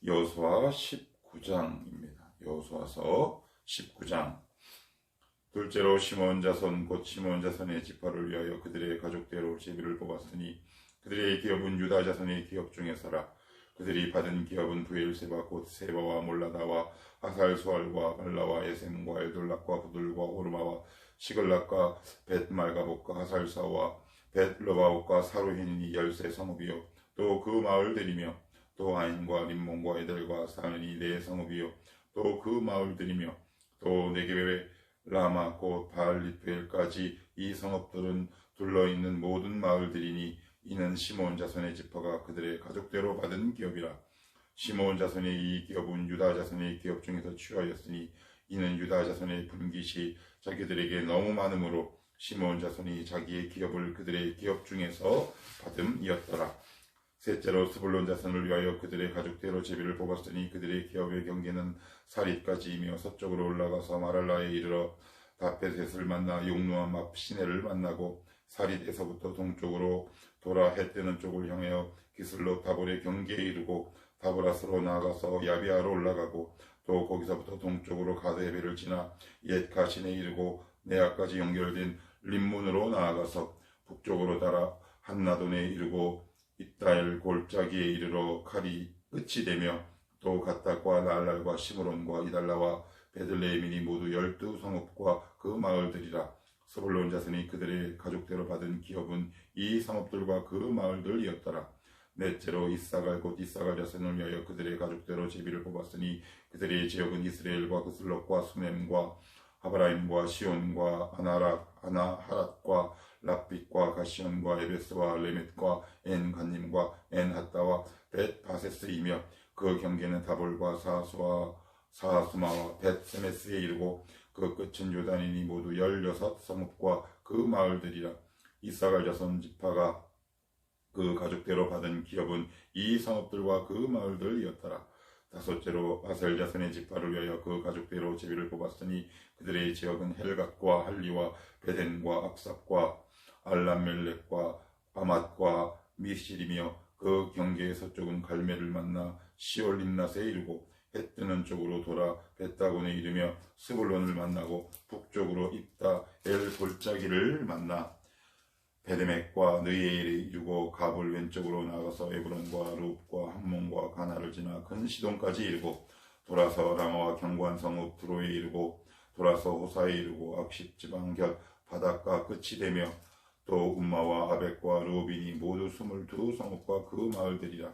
여호수아 19장입니다. 여호수아서 19장. 둘째로 시므온 자손 곧 시므온 자손의 지파를 위하여 그들의 가족대로 제비를 뽑았으니 그들의 기업은 유다 자손의 기업 중에서라. 그들이 받은 기업은 브엘세바 곧 세바와 몰라다와 하살수알과 발라와 에셈과 엘돌락과 부들과 오르마와 시글락과 벳말가복과 하살사와 벳르바옥과 사루힌이 13 성읍이요 또 그 마을들이며 또 아인과 림몬과 에델과 사은이 4 성읍이요 또 그 마을들이며 또 네게베 라마 곧 바알리프엘까지 이 성읍들은 둘러있는 모든 마을들이니 이는 시므온 자손의 지파가 그들의 가족대로 받은 기업이라. 시므온 자손의 이 기업은 유다 자손의 기업 중에서 취하였으니 이는 유다 자손의 분깃이 자기들에게 너무 많으므로 시므온 자손이 자기의 기업을 그들의 기업 중에서 받음이었더라. 셋째로 스불론 자손을 위하여 그들의 가족대로 제비를 뽑았으니 그들의 기업의 경계는 사릿까지이며 서쪽으로 올라가서 마랄라에 이르러 다페셋을 만나 용노암 앞 시내를 만나고 사릿에서부터 동쪽으로 돌아 해 뜨는 쪽을 향하여 기슬롯 다볼의 경계에 이르고 다보라스로 나아가서 야비아로 올라가고 또 거기서부터 동쪽으로 가드헤벨을 지나 옛 가신에 이르고 네아까지 연결된 림문으로 나아가서 북쪽으로 따라 한나돈에 이르고 이따엘 골짜기에 이르러 칼이 끝이 되며 또 갓닥과 나알랄과 시므론과 이달라와 베들레헴이니 모두 12성읍과 그 마을들이라. 스불론 자손이 그들의 가족대로 받은 기업은 이 성읍들과 그 마을들이었더라. 넷째로 이사갈 곧 이사갈 자손을 위하여 그들의 가족대로 제비를 뽑았으니 그들의 지역은 이스라엘과 그슬롯과 수넴과 하바라임과 시온과 아나하랏과 랍빗과 가시온과 에베스와 레멧과 엔간님과 엔하따와 벳바세스이며 그 경계는 다볼과 사하수마와 벳세메스에 이르고 그 끝은 요단이니 모두 16성읍과 그 마을들이라. 이사갈 자손 지파가 그 가족대로 받은 기업은 이 성읍들과 그 마을들이었더라. 다섯째로 아셀 자손의 지파를 위하여 그 가족대로 제비를 뽑았으니 그들의 지역은 헬갓과 할리와 베덴과 압삽과 알람멜렉과 아맛과 미실이며 그 경계의 서쪽은 갈멜을 만나 시올림낫에 이르고 해 뜨는 쪽으로 돌아 벳다곤에 이르며 스불론을 만나고 북쪽으로 입다 엘 골짜기를 만나 베데멕과 느에일에 이르고 갑을 왼쪽으로 나가서 에브론과 룹과 함몬과 가나를 지나 큰 시돈까지 이르고 돌아서 라마와 경관 성읍 드로에 이르고 돌아서 호사에 이르고 악십 지방 곁 바닷가 끝이 되며 또 um마와 아벡과 루빈이 모두 22성읍과 그 마을들이라.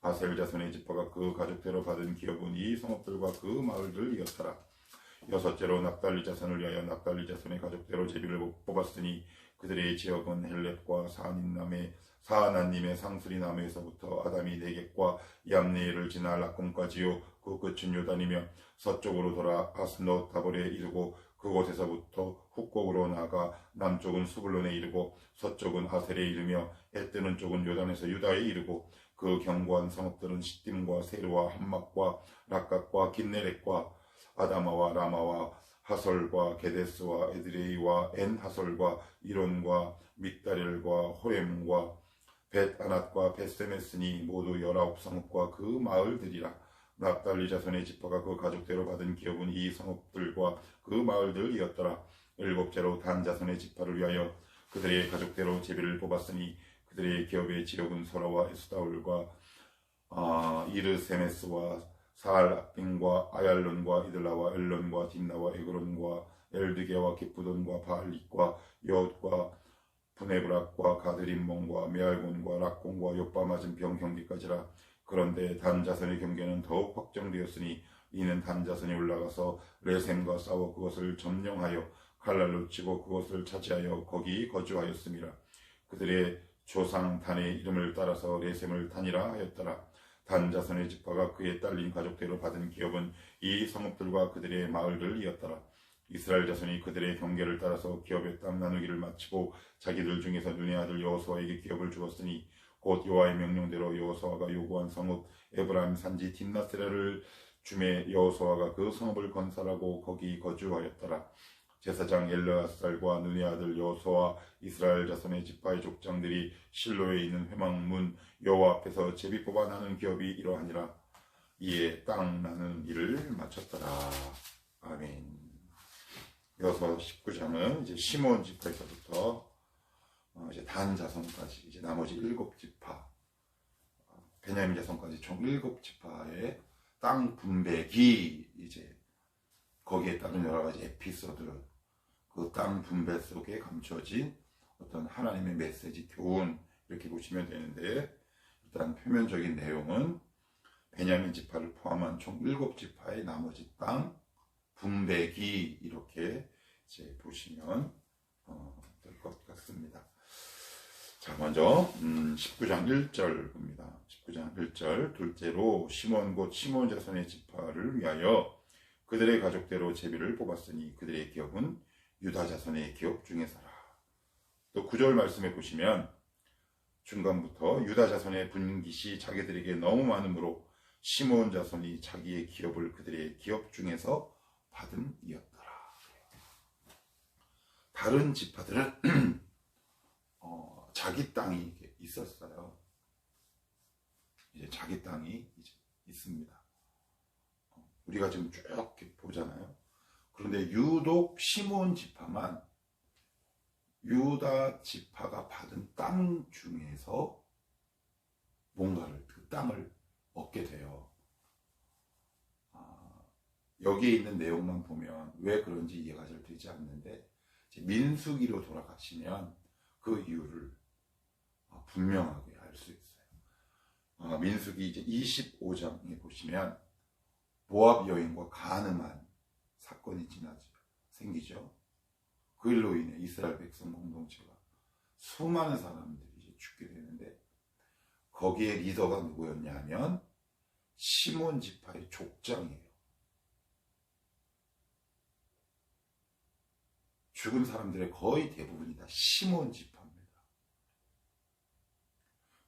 아셀 자손의 지파가 그 가족대로 받은 기업은 이 성읍들과 그 마을들이었더라. 여섯째로 납달리 자손을 위하여 납달리 자손의 가족대로 제비를 뽑았으니 그들의 지역은 헬렙과 사하나님의 상수리 나무에서부터 아담이 네겝과 얌네엘을 지나 락공까지요 그 끝은 요단이며 서쪽으로 돌아 아스노 다볼에 이르고 그곳에서부터 북곡으로 나아가 남쪽은 수불론에 이르고 서쪽은 아셀에 이르며 해 뜨는 쪽은 요단에서 유다에 이르고 그 견고한 성읍들은 시딤과 세르와 함막과 락각과 긴네렛과 아다마와 라마와 하솔과 게데스와 에드레이와 엔하솔과 이론과 믹다렐과 호렘과 벳아낫과 벳세메스니 모두 19성읍과 그 마을들이라. 납달리 자손의 지파가 그 가족대로 받은 기업은 이 성읍들과 그 마을들이었더라. 일곱째로 단 자손의 지파를 위하여 그들의 가족대로 제비를 뽑았으니 그들의 기업의 지역은 소라와 에스다울과 이르세메스와 사알빙과 아얄론과 이들라와 엘론과 딘나와 에그론과 엘드게와 기쁘돈과 바알릭과 여옷과 부네브락과 가드림몬과 메알곤과 락공과 요빠 맞은병 경계까지라. 그런데 단 자손의 경계는 더욱 확정되었으니 이는 단 자손이 올라가서 레셈과 싸워 그것을 점령하여 칼날로 치고 그것을 차지하여 거기 거주하였음이라. 그들의 조상 단의 이름을 따라서 레셈을 단이라 하였더라. 단 자손의 지파가 그의 딸린 가족대로 받은 기업은 이 성읍들과 그들의 마을들이었더라. 이스라엘 자손이 그들의 경계를 따라서 기업의 땅 나누기를 마치고 자기들 중에서 눈의 아들 여호수아에게 기업을 주었으니 곧 여호와의 명령대로 여호수아가 요구한 성읍 에브라임 산지 딥나스라를 주매 여호수아가 그 성읍을 건설하고 거기 거주하였더라. 제사장 엘르아살과 눈의 아들 여호수아와 이스라엘 자손의 지파의 족장들이 실로에 있는 회막문 여호와 앞에서 제비 뽑아 나눈 기업이 이러하니라. 이에 땅 나누는 일을 마쳤더라. 아멘. 이어서 19장은 이제 시몬 지파에서부터 이제 단 자손까지 이제 나머지 7지파, 베냐민 자손까지 총 7지파의 땅 분배기, 이제 거기에 따른 여러 가지 에피소드, 그 땅 분배 속에 감춰진 어떤 하나님의 메시지, 교훈, 이렇게 보시면 되는데, 일단 표면적인 내용은 베냐민 지파를 포함한 총 7지파의 나머지 땅 분배기, 이렇게 이제 보시면 될 것 같습니다. 자, 먼저 19장 1절 봅니다. 19장 1절. 둘째로 시몬 곧 시몬 자손의 지파를 위하여 그들의 가족대로 제비를 뽑았으니 그들의 기업은 유다 자손의 기업 중에서라. 또 9절 말씀에 보시면 중간부터 유다 자손의 분깃이 자기들에게 너무 많으므로 시몬 자손이 자기의 기업을 그들의 기업 중에서 받음이었더라. 다른 지파들은 자기 땅이 있었어요. 이제 자기 땅이 이제 있습니다. 우리가 지금 쭉 보잖아요. 그런데 유독 시몬 지파만 유다 지파가 받은 땅 중에서 뭔가를, 그 땅을 얻게 돼요. 여기에 있는 내용만 보면 왜 그런지 이해가 잘 되지 않는데, 민수기로 돌아가시면 그 이유를 분명하게 알 수 있어요. 민수기 이제 25장에 보시면 모압 여인과 간음한 사건이 생기죠. 그 일로 인해 이스라엘 백성 공동체가 수많은 사람들이 이제 죽게 되는데, 거기에 리더가 누구였냐 하면 시몬 지파의 족장이에요. 죽은 사람들의 거의 대부분이 다 시몬 지파입니다.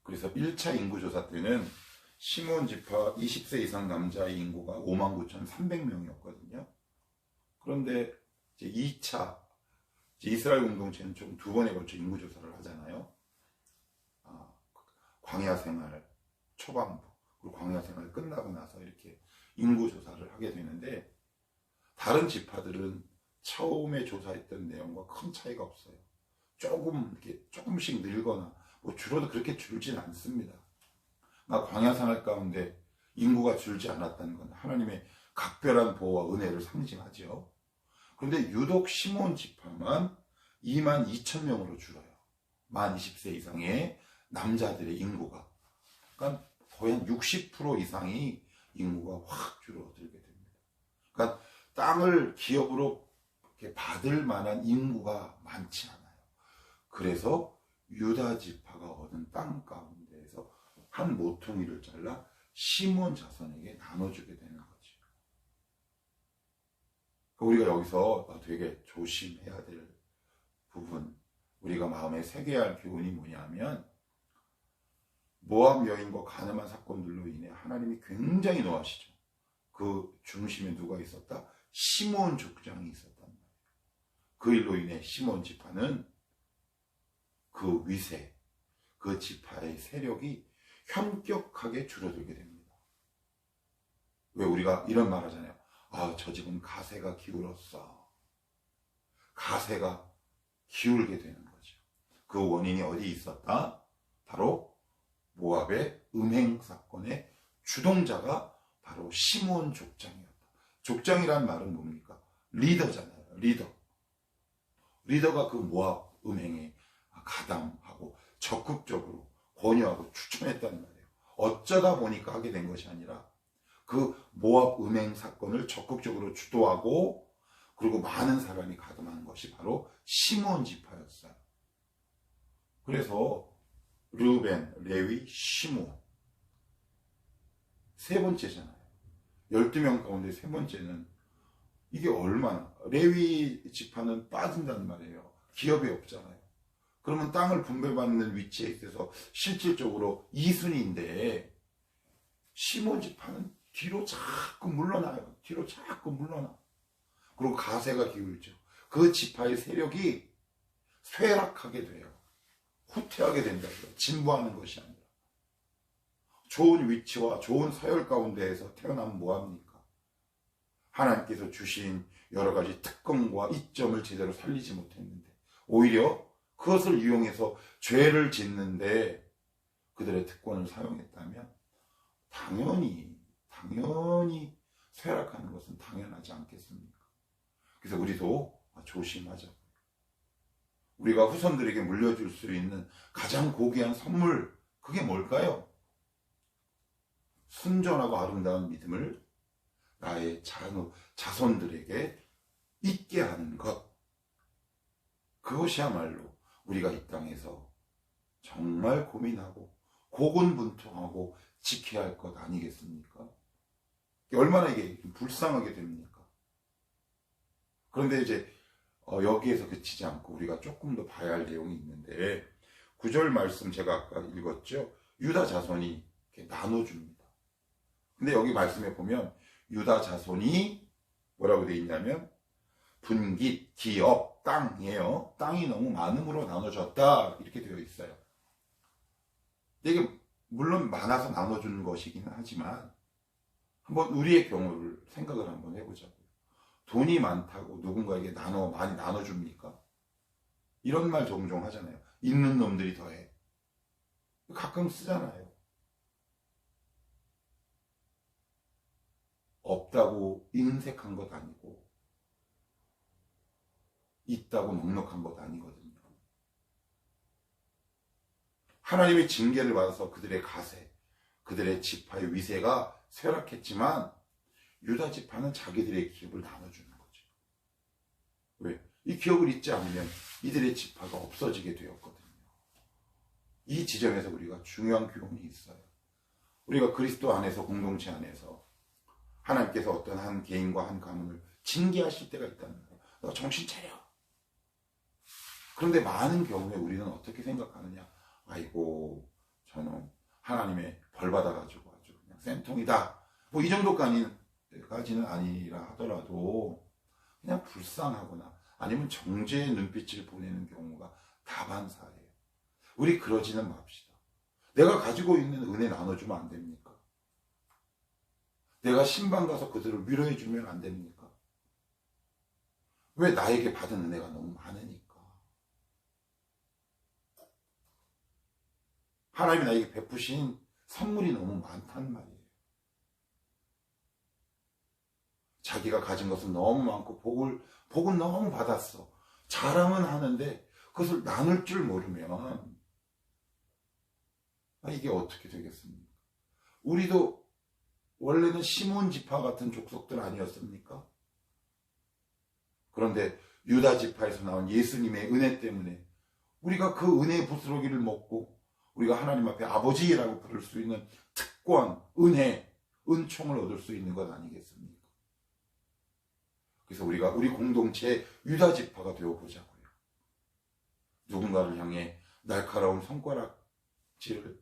그래서 1차 인구조사 때는 시몬 지파 20세 이상 남자의 인구가 59,300명이었거든요. 그런데 이제 2차, 이스라엘 공동체는 좀 2번에 걸쳐 인구조사를 하잖아요. 광야 생활 초반부, 그리고 광야 생활 끝나고 나서 이렇게 인구조사를 하게 되는데, 다른 지파들은 처음에 조사했던 내용과 큰 차이가 없어요. 조금씩 늘거나, 줄어도 그렇게 줄진 않습니다. 광야 생활 가운데 인구가 줄지 않았다는 건 하나님의 각별한 보호와 은혜를 상징하죠. 그런데 유독 시몬 지파만 22,000명으로 줄어요. 만 20세 이상의 남자들의 인구가. 그러니까 거의 한 60% 이상이 인구가 확 줄어들게 됩니다. 그러니까 땅을 기업으로 이렇게 받을 만한 인구가 많지 않아요. 그래서 유다 지파가 얻은 땅 가운데에서 한 모퉁이를 잘라 시몬 자손에게 나눠주게 되는 거죠. 우리가 여기서 되게 조심해야 될 부분, 우리가 마음에 새겨야 할 교훈이 뭐냐면, 모압 여인과 간음한 사건들로 인해 하나님이 굉장히 노하시죠. 그 중심에 누가 있었다? 시몬 족장이 있었단 말이에요. 그 일로 인해 시몬 지파는 그 위세, 그 지파의 세력이 현격하게 줄어들게 됩니다. 왜 우리가 이런 말 하잖아요. 저 집은 가세가 기울었어. 가세가 기울게 되는 거죠. 그 원인이 어디 있었다? 바로 모압의 음행 사건의 주동자가 바로 시몬 족장이었다. 족장이란 말은 뭡니까? 리더잖아요. 리더가 그 모압 음행에 가담하고 적극적으로 권유하고 추천했다는 말이에요. 어쩌다 보니까 하게 된 것이 아니라 그 모압 음행 사건을 적극적으로 주도하고, 그리고 많은 사람이 가담한 것이 바로 시몬 지파였어요. 그래서 르벤, 레위, 시몬 세 번째잖아요. 12명 가운데 세 번째는 이게 얼마나, 레위 지파는 빠진단 말이에요. 기업이 없잖아요. 그러면 땅을 분배받는 위치에 있어서 실질적으로 2순위인데 시몬 지파는 뒤로 자꾸 물러나요. 그리고 가세가 기울죠. 그 지파의 세력이 쇠락하게 돼요. 후퇴하게 된다고요. 진보하는 것이 아니라. 좋은 위치와 좋은 서열 가운데에서 태어나면 뭐합니까? 하나님께서 주신 여러 가지 특권과 이점을 제대로 살리지 못했는데 오히려 그것을 이용해서 죄를 짓는데 그들의 특권을 사용했다면 당연히 쇠락하는 것은 당연하지 않겠습니까? 그래서 우리도 조심하자고요. 우리가 후손들에게 물려줄 수 있는 가장 고귀한 선물, 그게 뭘까요? 순전하고 아름다운 믿음을 나의 자손들에게 있게 하는 것. 그것이야말로 우리가 이 땅에서 정말 고민하고 고군분투하고 지켜야 할 것 아니겠습니까? 얼마나 이게 불쌍하게 됩니까? 그런데 이제 여기에서 그치지 않고 우리가 조금 더 봐야 할 내용이 있는데 9절 말씀 제가 아까 읽었죠. 유다 자손이 이렇게 나눠줍니다. 근데 여기 말씀에 보면 유다 자손이 뭐라고 되어 있냐면 분깃, 기업, 땅이에요. 땅이 너무 많음으로 나눠졌다 이렇게 되어 있어요. 이게 물론 많아서 나눠주는 것이기는 하지만 한번 우리의 경우를 생각을 한번 해보자고요. 돈이 많다고 누군가에게 많이 나눠줍니까? 이런 말 종종 하잖아요. 있는 놈들이 더해. 가끔 쓰잖아요. 없다고 인색한 것 아니고 있다고 넉넉한 것 아니거든요. 하나님의 징계를 받아서 그들의 가세, 그들의 지파의 위세가 쇠락했지만 유다 지파는 자기들의 기업을 나눠주는 거죠. 왜? 이 기업을 잊지 않으면 이들의 지파가 없어지게 되었거든요. 이 지점에서 우리가 중요한 교훈이 있어요. 우리가 그리스도 안에서, 공동체 안에서 하나님께서 어떤 한 개인과 한 가문을 징계하실 때가 있다는 거예요. 너 정신 차려. 그런데 많은 경우에 우리는 어떻게 생각하느냐? 아이고, 저는 하나님의 벌 받아가지고 아주 그냥 쌤통이다. 뭐 이 정도까지는 아니라 하더라도 그냥 불쌍하거나 아니면 정죄의 눈빛을 보내는 경우가 다반사예요. 우리 그러지는 맙시다. 내가 가지고 있는 은혜 나눠주면 안 됩니까? 내가 신방 가서 그들을 위로해주면 안 됩니까? 왜 나에게 받은 은혜가 너무 많으니까. 하나님이 나에게 베푸신 선물이 너무 많단 말이에요. 자기가 가진 것은 너무 많고 복은 너무 받았어. 자랑은 하는데 그것을 나눌 줄 모르면 이게 어떻게 되겠습니까? 우리도 원래는 시몬 지파 같은 족속들 아니었습니까? 그런데 유다 지파에서 나온 예수님의 은혜 때문에 우리가 그 은혜의 부스러기를 먹고 우리가 하나님 앞에 아버지라고 부를 수 있는 특권, 은혜, 은총을 얻을 수 있는 것 아니겠습니까? 그래서 우리가 우리 공동체의 유다 지파가 되어보자고요. 누군가를 향해 날카로운 손가락질을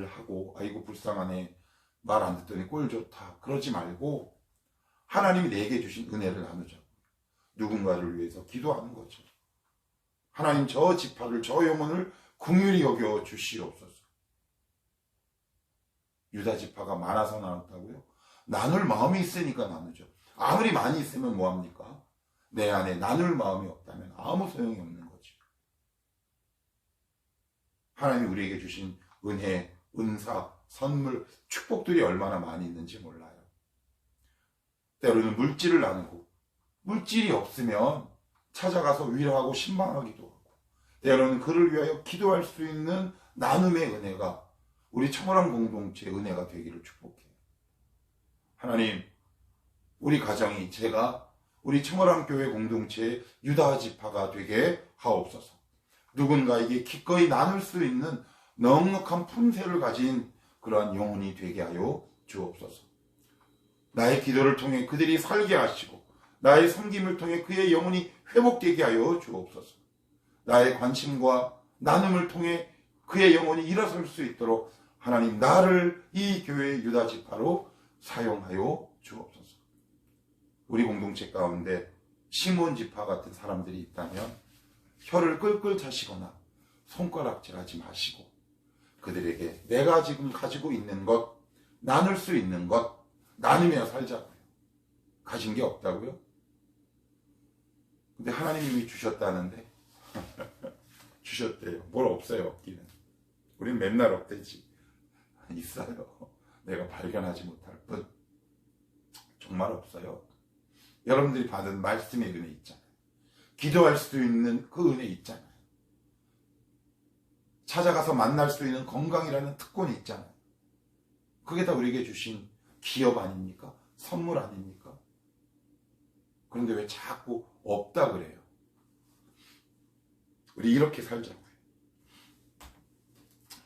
하고 아이고 불쌍하네, 말 안 듣더니 꼴 좋다, 그러지 말고 하나님이 내게 주신 은혜를 나누자고. 누군가를 위해서 기도하는 거죠. 하나님 저 지파를, 저 영혼을 긍휼히 여겨 주시옵소서. 유다 지파가 많아서 나눴다고요? 나눌 마음이 있으니까 나누죠. 아무리 많이 있으면 뭐합니까? 내 안에 나눌 마음이 없다면 아무 소용이 없는 거죠. 하나님이 우리에게 주신 은혜, 은사, 선물, 축복들이 얼마나 많이 있는지 몰라요. 때로는 물질을 나누고 물질이 없으면 찾아가서 위로하고 신방하기도 하고 때로는 그를 위하여 기도할 수 있는 나눔의 은혜가 우리 청월한 공동체의 은혜가 되기를 축복해요. 하나님, 우리 가정이, 제가 우리 청월한 교회 공동체의 유다 지파가 되게 하옵소서. 누군가에게 기꺼이 나눌 수 있는 넉넉한 품새를 가진 그러한 영혼이 되게 하여 주옵소서. 나의 기도를 통해 그들이 살게 하시고 나의 섬김을 통해 그의 영혼이 회복되게 하여 주옵소서. 나의 관심과 나눔을 통해 그의 영혼이 일어설 수 있도록 하나님 나를 이 교회의 유다 지파로 사용하여 주옵소서. 우리 공동체 가운데 시몬 지파 같은 사람들이 있다면 혀를 끌끌 차시거나 손가락질하지 마시고 그들에게 내가 지금 가지고 있는 것, 나눌 수 있는 것, 나누며 살자고요. 가진 게 없다고요? 근데 하나님이 주셨다는데 주셨대요. 뭘 없어요, 없기는. 우린 맨날 없대지. 있어요. 내가 발견하지 못할 뿐. 정말 없어요. 여러분들이 받은 말씀의 은혜 있잖아요. 기도할 수 있는 그 은혜 있잖아요. 찾아가서 만날 수 있는 건강이라는 특권이 있잖아요. 그게 다 우리에게 주신 기업 아닙니까? 선물 아닙니까? 그런데 왜 자꾸 없다 그래요? 우리 이렇게 살자고요.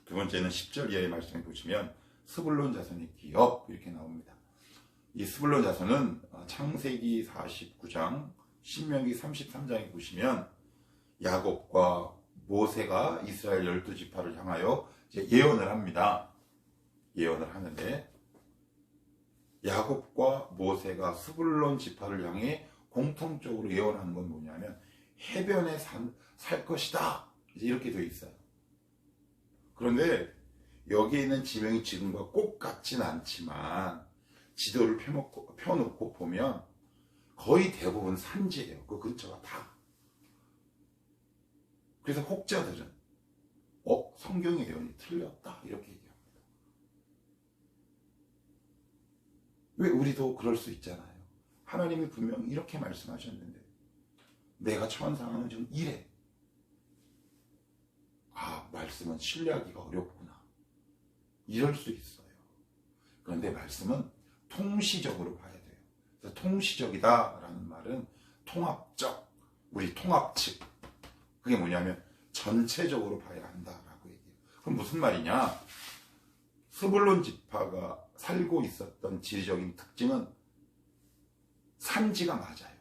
두 번째는 10절 이하의 말씀을 보시면 스불론 자손의 기업 이렇게 나옵니다. 이 스불론 자손은 창세기 49장, 신명기 33장에 보시면 야곱과 모세가 이스라엘 12지파를 향하여 이제 예언을 합니다. 예언을 하는데 야곱과 모세가 스불론 지파를 향해 공통적으로 예언하는 건 뭐냐면 해변에 살 것이다. 이렇게 되어 있어요. 그런데 여기에 있는 지명이 지금과 꼭 같진 않지만 지도를 펴놓고 보면 거의 대부분 산지예요. 그 근처가 다. 그래서 혹자들은 성경의 예언이 틀렸다 이렇게 얘기합니다. 왜 우리도 그럴 수 있잖아요. 하나님이 분명히 이렇게 말씀하셨는데 내가 처한 상황은 지금 이래. 말씀은 신뢰하기가 어렵구나. 이럴 수 있어요. 그런데 말씀은 통시적으로 봐야 돼요. 그래서 통시적이다라는 말은 통합적, 우리 통합 측. 그게 뭐냐면 전체적으로 봐야 한다라고 얘기해요. 그럼 무슨 말이냐? 스불론 지파가 살고 있었던 지리적인 특징은 산지가 맞아요.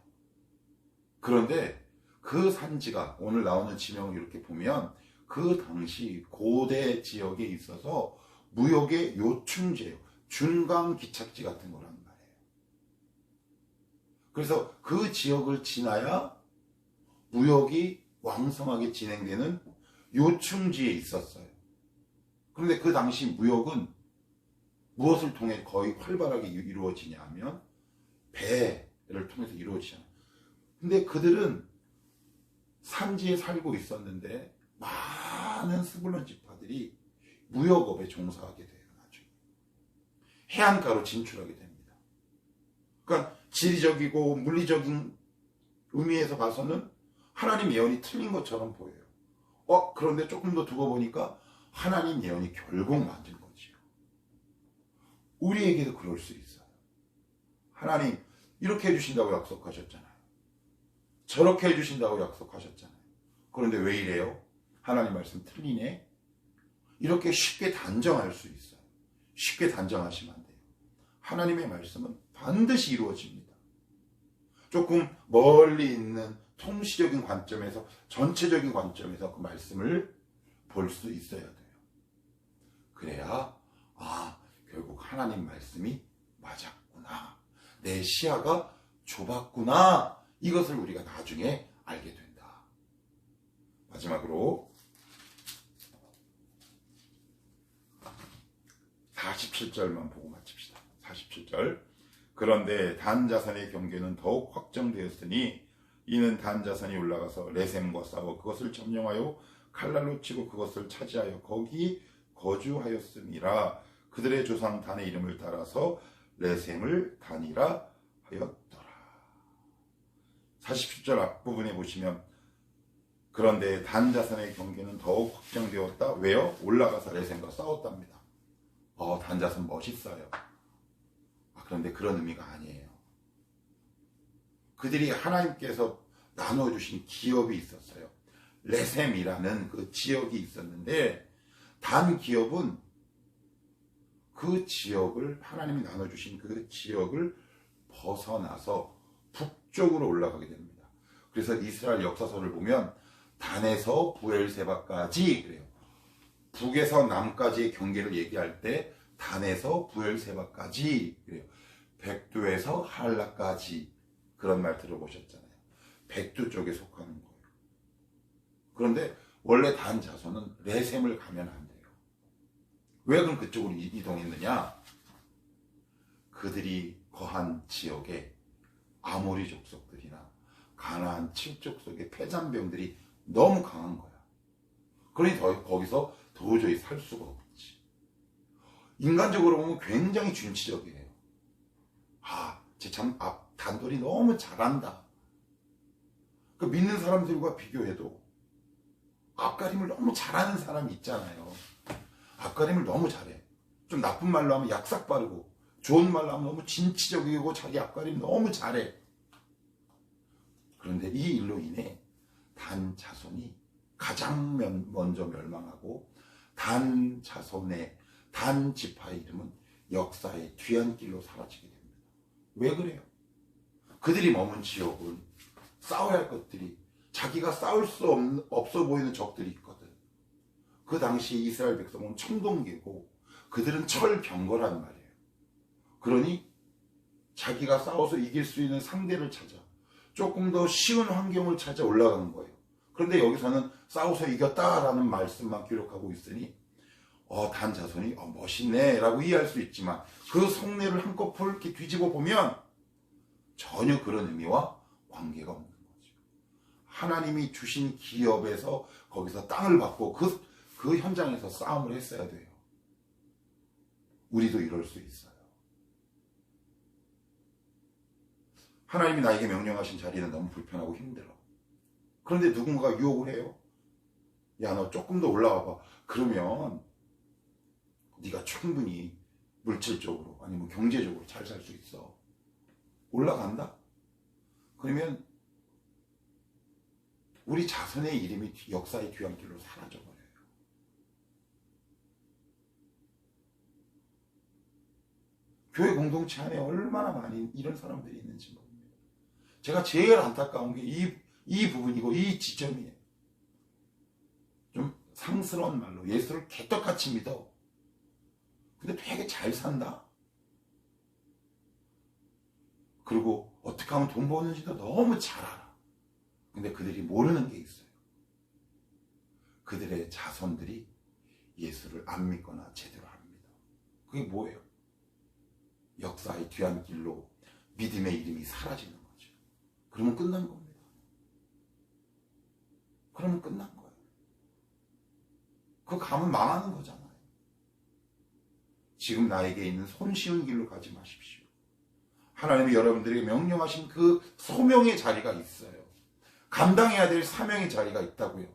그런데 그 산지가 오늘 나오는 지명을 이렇게 보면 그 당시 고대 지역에 있어서 무역의 요충지예요. 준강 기착지 같은 거란 말이에요. 그래서 그 지역을 지나야 무역이 왕성하게 진행되는 요충지에 있었어요. 그런데 그 당시 무역은 무엇을 통해 거의 활발하게 이루어지냐 하면 배를 통해서 이루어지잖아요. 근데 그들은 산지에 살고 있었는데 많은 스불론 지파들이 무역업에 종사하게 돼요. 나중에 해안가로 진출하게 됩니다. 그러니까 지리적이고 물리적인 의미에서 봐서는 하나님 예언이 틀린 것처럼 보여요. 그런데 조금 더 두고 보니까 하나님 예언이 결국 맞은 거지요. 우리에게도 그럴 수 있어요. 하나님 이렇게 해주신다고 약속하셨잖아요. 저렇게 해주신다고 약속하셨잖아요. 그런데 왜 이래요? 하나님 말씀 틀리네? 이렇게 쉽게 단정할 수 있어요. 쉽게 단정하시면 안 돼요. 하나님의 말씀은 반드시 이루어집니다. 조금 멀리 있는 통시적인 관점에서, 전체적인 관점에서 그 말씀을 볼 수 있어야 돼요. 그래야 결국 하나님 말씀이 맞았구나. 내 시야가 좁았구나. 이것을 우리가 나중에 알게 된다. 마지막으로 47절만 보고 마칩시다. 47절. 그런데 단 자손의 경계는 더욱 확정되었으니 이는 단 자손이 올라가서 레셈과 싸워 그것을 점령하여 칼날로 치고 그것을 차지하여 거기 거주하였음이라. 그들의 조상 단의 이름을 따라서 레셈을 단이라 하였더라. 47절 앞부분에 보시면 그런데 단 자손의 경계는 더욱 확정되었다. 왜요? 올라가서 레셈과 싸웠답니다. 단 자손 멋있어요. 그런데 그런 의미가 아니에요. 그들이 하나님께서 나눠주신 기업이 있었어요. 레셈이라는 그 지역이 있었는데 단 기업은 그 지역을, 하나님이 나눠주신 그 지역을 벗어나서 북쪽으로 올라가게 됩니다. 그래서 이스라엘 역사서를 보면 단에서 부엘세바까지 그래요. 북에서 남까지의 경계를 얘기할 때 단에서 부엘세바까지 그래요. 백두에서 할라까지 그런 말 들어보셨잖아요. 백두 쪽에 속하는 거예요. 그런데 원래 단 자손은 레셈을 가면 안 돼요. 왜 그럼 그쪽으로 이동했느냐? 그들이 거한 지역에 아모리 족속들이나 가나안 칠족속의 패잔병들이 너무 강한 거야. 그러니 거기서 도저히 살 수가 없지. 인간적으로 보면 굉장히 준치적이에요. 쟤 참 단돌이 너무 잘한다. 그 믿는 사람들과 비교해도 앞가림을 너무 잘하는 사람이 있잖아요. 앞가림을 너무 잘해. 좀 나쁜 말로 하면 약삭 빠르고, 좋은 말로 하면 너무 진취적이고 자기 앞가림 너무 잘해. 그런데 이 일로 인해 단 자손이 가장 먼저 멸망하고, 단 자손의 단 지파의 이름은 역사의 뒤안길로 사라지게 됩니다. 왜 그래요? 그들이 머문 지역은 싸워야 할 것들이, 자기가 싸울 수 없어 보이는 적들이 있거든. 그 당시 이스라엘 백성은 청동기고 그들은 철병거란 말이에요. 그러니 자기가 싸워서 이길 수 있는 상대를 찾아 조금 더 쉬운 환경을 찾아 올라간 거예요. 그런데 여기서는 싸워서 이겼다라는 말씀만 기록하고 있으니 단 자손이 멋있네 라고 이해할 수 있지만, 그 속내를 한꺼풀 이렇게 뒤집어 보면 전혀 그런 의미와 관계가 없는 거죠. 하나님이 주신 기업에서 거기서 땅을 받고 그 현장에서 싸움을 했어야 돼요. 우리도 이럴 수 있어요. 하나님이 나에게 명령하신 자리는 너무 불편하고 힘들어. 그런데 누군가가 유혹을 해요. 야, 너 조금 더 올라와 봐. 그러면 네가 충분히 물질적으로 아니면 경제적으로 잘 살 수 있어. 올라간다? 그러면 우리 자손의 이름이 역사의 뒤안길로 사라져버려요. 교회 공동체 안에 얼마나 많이 이런 사람들이 있는지 모릅니다. 제가 제일 안타까운 게 이 부분이고 이 지점이에요. 좀 상스러운 말로 예수를 개떡같이 믿어. 근데 되게 잘 산다. 그리고 어떻게 하면 돈 버는지도 너무 잘 알아. 근데 그들이 모르는 게 있어요. 그들의 자손들이 예수를 안 믿거나 제대로 안 믿어. 그게 뭐예요? 역사의 뒤안길로 믿음의 이름이 사라지는 거죠. 그러면 끝난 겁니다. 그러면 끝난 거예요. 그거 가면 망하는 거잖아요. 지금 나에게 있는 손쉬운 길로 가지 마십시오. 하나님이 여러분들에게 명령하신 그 소명의 자리가 있어요. 감당해야 될 사명의 자리가 있다고요.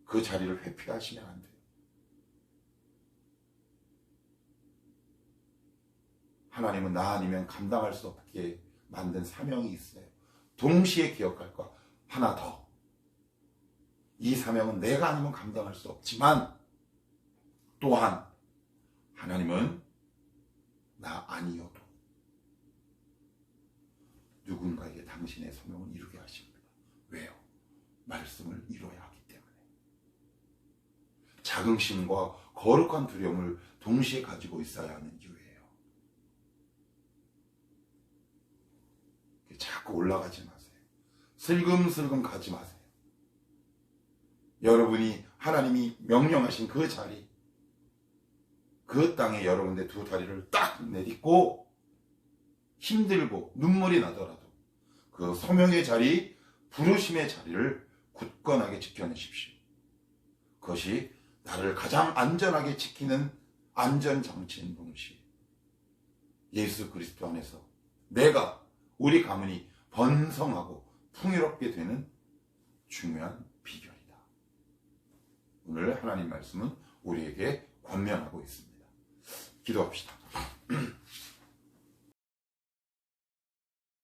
그 자리를 회피하시면 안 돼요. 하나님은 나 아니면 감당할 수 없게 만든 사명이 있어요. 동시에 기억할 것 하나 더. 이 사명은 내가 아니면 감당할 수 없지만 또한 하나님은 나 아니어도 누군가에게 당신의 소명을 이루게 하십니다. 왜요? 말씀을 이뤄야 하기 때문에. 자긍심과 거룩한 두려움을 동시에 가지고 있어야 하는 이유예요. 자꾸 올라가지 마세요. 슬금슬금 가지 마세요. 여러분이 하나님이 명령하신 그 자리, 그 땅에 여러분의 두 다리를 딱 내딛고 힘들고 눈물이 나더라도 그 소명의 자리, 부르심의 자리를 굳건하게 지켜내십시오. 그것이 나를 가장 안전하게 지키는 안전장치인 동시에 예수 그리스도 안에서 내가, 우리 가문이 번성하고 풍요롭게 되는 중요한 비결이다. 오늘 하나님 말씀은 우리에게 권면하고 있습니다. 기도합시다.